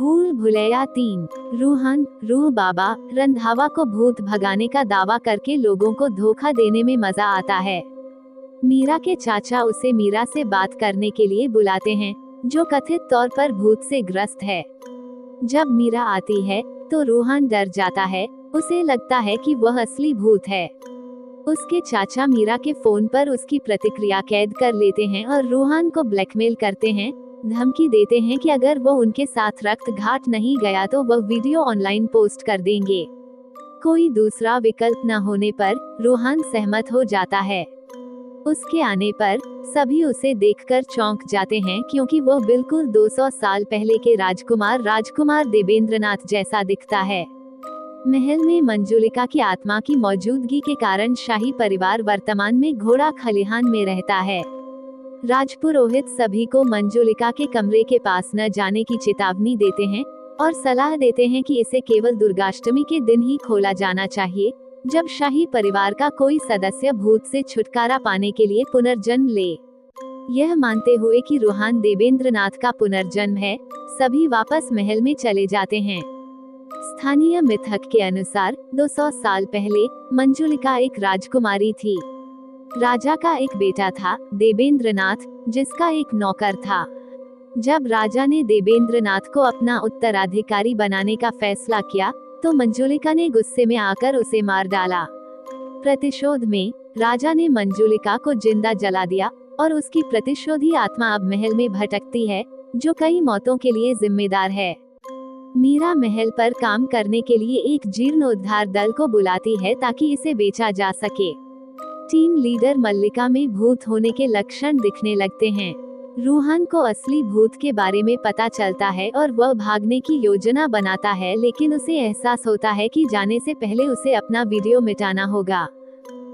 भूल भुलैया 3। रूहान रूह बाबा रंधावा को भूत भगाने का दावा करके लोगों को धोखा देने में मजा आता है। मीरा के चाचा उसे मीरा से बात करने के लिए बुलाते हैं, जो कथित तौर पर भूत से ग्रस्त है। जब मीरा आती है तो रूहान डर जाता है, उसे लगता है कि वह असली भूत है। उसके चाचा मीरा के फोन पर उसकी प्रतिक्रिया कैद कर लेते हैं और रूहान को ब्लैकमेल करते हैं, धमकी देते हैं कि अगर वो उनके साथ रक्त घाट नहीं गया तो वह वीडियो ऑनलाइन पोस्ट कर देंगे। कोई दूसरा विकल्प न होने पर रूहान सहमत हो जाता है। उसके आने पर सभी उसे देखकर चौंक जाते हैं, क्योंकि वो बिल्कुल 200 साल पहले के राजकुमार देवेंद्रनाथ जैसा दिखता है। महल में मंजुलिका की आत्मा की मौजूदगी के कारण शाही परिवार वर्तमान में घोड़ा खलिहान में रहता है। राजपुरोहित सभी को मंजुलिका के कमरे के पास न जाने की चेतावनी देते हैं और सलाह देते हैं कि इसे केवल दुर्गाष्टमी के दिन ही खोला जाना चाहिए, जब शाही परिवार का कोई सदस्य भूत से छुटकारा पाने के लिए पुनर्जन्म ले। यह मानते हुए कि रूहान देवेंद्रनाथ का पुनर्जन्म है, सभी वापस महल में चले जाते हैं। स्थानीय मिथक के अनुसार 200 साल पहले मंजुलिका एक राजकुमारी थी। राजा का एक बेटा था, देवेंद्रनाथ, जिसका एक नौकर था। जब राजा ने देवेंद्रनाथ को अपना उत्तराधिकारी बनाने का फैसला किया तो मंजुलिका ने गुस्से में आकर उसे मार डाला। प्रतिशोध में राजा ने मंजुलिका को जिंदा जला दिया और उसकी प्रतिशोधी आत्मा अब महल में भटकती है, जो कई मौतों के लिए जिम्मेदार है। मीरा महल पर काम करने के लिए एक जीर्णोद्धार दल को बुलाती है ताकि इसे बेचा जा सके। टीम लीडर मल्लिका में भूत होने के लक्षण दिखने लगते हैं। रूहान को असली भूत के बारे में पता चलता है और वह भागने की योजना बनाता है, लेकिन उसे एहसास होता है कि जाने से पहले उसे अपना वीडियो मिटाना होगा।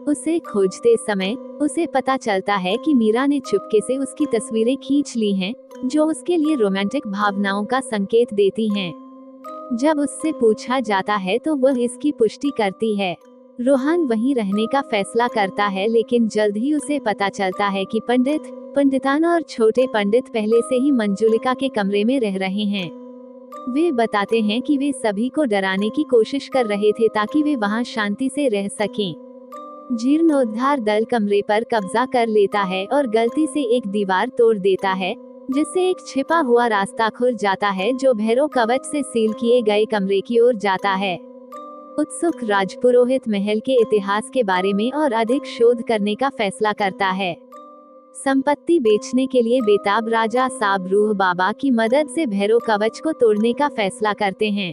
उसे खोजते समय उसे पता चलता है कि मीरा ने चुपके से उसकी तस्वीरें खींच ली हैं, जो उसके लिए रोमांटिक भावनाओं का संकेत देती हैं। जब उससे पूछा जाता है तो वह इसकी पुष्टि करती है। रूहान वहीं रहने का फैसला करता है, लेकिन जल्द ही उसे पता चलता है कि पंडितान और छोटे पंडित पहले से ही मंजुलिका के कमरे में रह रहे हैं। वे बताते हैं कि वे सभी को डराने की कोशिश कर रहे थे ताकि वे वहां शांति से रह सकें। जीर्णोद्धार दल कमरे पर कब्जा कर लेता है और गलती से एक दीवार तोड़ देता है, जिससे एक छिपा हुआ रास्ता खुल जाता है जो भैरव कवच से सील किए गए कमरे की ओर जाता है। उत्सुक राजपुरोहित महल के इतिहास के बारे में और अधिक शोध करने का फैसला करता है। संपत्ति बेचने के लिए बेताब राजा साब रूह बाबा की मदद से भैरव कवच को तोड़ने का फैसला करते हैं।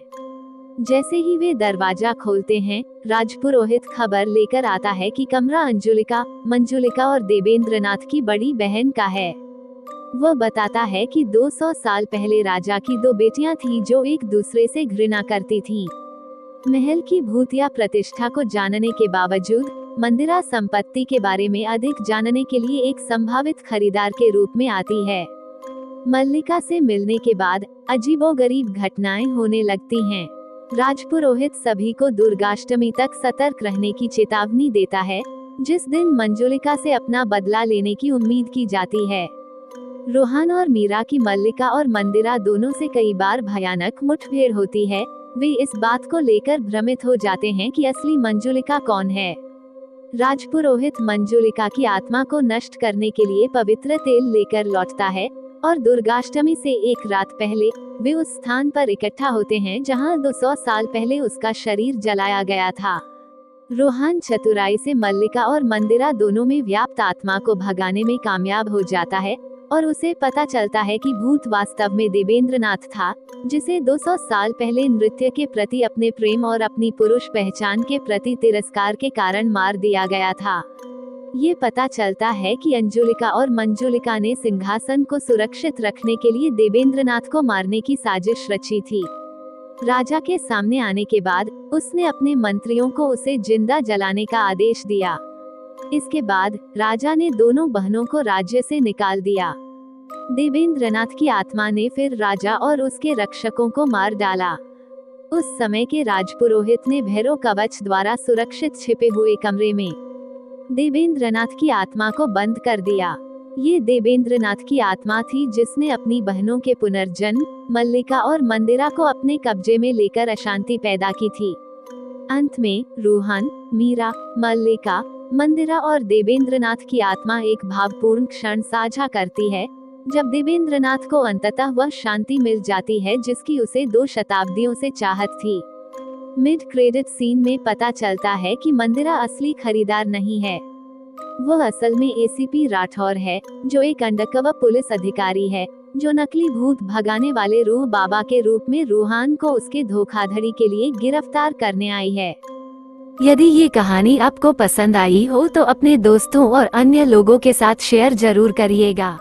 जैसे ही वे दरवाजा खोलते हैं, राजपुरोहित खबर लेकर आता है कि कमरा मंजुलिका और देवेंद्रनाथ की बड़ी बहन का है। वह बताता है कि 200 साल पहले राजा की 2 बेटियां थीं जो एक दूसरे से घृणा करती थीं। महल की भूतिया प्रतिष्ठा को जानने के बावजूद मंदिरा संपत्ति के बारे में अधिक जानने के लिए एक संभावित खरीदार के रूप में आती है। मल्लिका से मिलने के बाद अजीबोगरीब घटनाएं होने लगती हैं। राजपुरोहित सभी को दुर्गाष्टमी तक सतर्क रहने की चेतावनी देता है, जिस दिन मंजुलिका से अपना बदला लेने की उम्मीद की जाती है। रूहान और मीरा की मल्लिका और मंदिरा दोनों से कई बार भयानक मुठभेड़ होती है। वे इस बात को लेकर भ्रमित हो जाते हैं कि असली मंजुलिका कौन है। राजपुरोहित मंजुलिका की आत्मा को नष्ट करने के लिए पवित्र तेल लेकर लौटता है और दुर्गाष्टमी से एक रात पहले वे उस स्थान पर इकट्ठा होते हैं जहां 200 साल पहले उसका शरीर जलाया गया था। रूहान चतुराई से मल्लिका और मंदिरा दोनों में व्याप्त आत्मा को भगाने में कामयाब हो जाता है और उसे पता चलता है कि भूत वास्तव में देवेंद्रनाथ था, जिसे 200 साल पहले नृत्य के प्रति अपने प्रेम और अपनी पुरुष पहचान के प्रति तिरस्कार के कारण मार दिया गया था। ये पता चलता है कि अंजुलिका और मंजुलिका ने सिंहासन को सुरक्षित रखने के लिए देवेंद्रनाथ को मारने की साजिश रची थी। राजा के सामने आने के बाद उसने अपने मंत्रियों को उसे जिंदा जलाने का आदेश दिया। इसके बाद राजा ने दोनों बहनों को राज्य से निकाल दिया। देवेंद्रनाथ की आत्मा ने फिर राजा और उसके रक्षकों को मार डाला। उस समय के राजपुरोहित ने भैरव कवच द्वारा सुरक्षित छिपे हुए कमरे में देवेंद्रनाथ की आत्मा को बंद कर दिया। ये देवेंद्रनाथ की आत्मा थी जिसने अपनी बहनों के पुनर्जन्म, मल्लिका और मंदिरा को अपने कब्जे में लेकर अशांति पैदा की थी। अंत में रोहन, मीरा, मल्लिका, मंदिरा और देवेंद्रनाथ की आत्मा एक भावपूर्ण क्षण साझा करती है, जब देवेंद्रनाथ को अंततः वह शांति मिल जाती है जिसकी उसे 2 शताब्दियों से चाहत थी। मिड क्रेडिट सीन में पता चलता है कि मंदिरा असली खरीदार नहीं है। वह असल में एसीपी राठौर है, जो एक अंडरकवर पुलिस अधिकारी है, जो नकली भूत भगाने वाले रूह बाबा के रूप में रोहन को उसके धोखाधड़ी के लिए गिरफ्तार करने आई है। यदि ये कहानी आपको पसंद आई हो तो अपने दोस्तों और अन्य लोगों के साथ शेयर जरूर करिएगा।